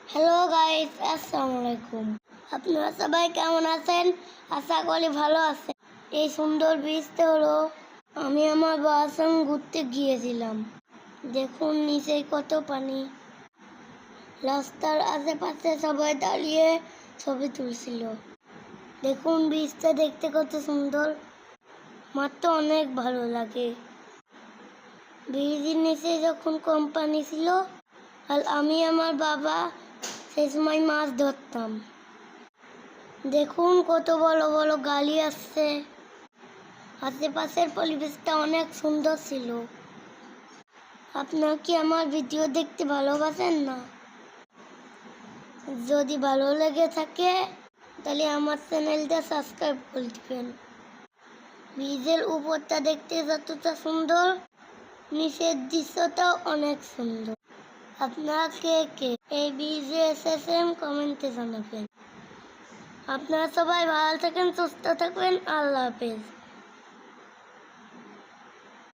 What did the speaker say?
Hello guys, আসসালামু আলাইকুম। আপনারা সবাই কেমন আছেন? আশা করি ভালো আছেন। এই সুন্দর বীজটা হলো আমি আমার বাবার সঙ্গে ঘুরতে গিয়েছিলাম। দেখুন নিচে কত পানি। রাস্তার আশেপাশে সবাই দাঁড়িয়ে ছবি তুলছিল। দেখুন বীজটা দেখতে কত সুন্দর, মাত্র অনেক ভালো লাগে। ব্রিজের নিচে যখন কম পানি ছিল আর আমি আমার বাবা সেই সময় মাছ ধরতাম। দেখুন কত বড় বড় গাড়ি আসছে। আশেপাশের পরিবেশটা অনেক সুন্দর ছিল। আপনারা কি আমার ভিডিও দেখতে ভালোবাসেন না? যদি ভালো লেগে থাকে তাহলে আমার চ্যানেলটা সাবস্ক্রাইব করে দিবেন। ব্রিজের উপরটা দেখতে যতটা সুন্দর, নিচের দৃশ্যটাও অনেক সুন্দর। আপনারা কে কে এই ব্রিজে এসেছেন কমেন্টে জানাবেন। আপনারা সবাই ভালো থাকেন, সুস্থ থাকবেন। আল্লাহ হাফেজ।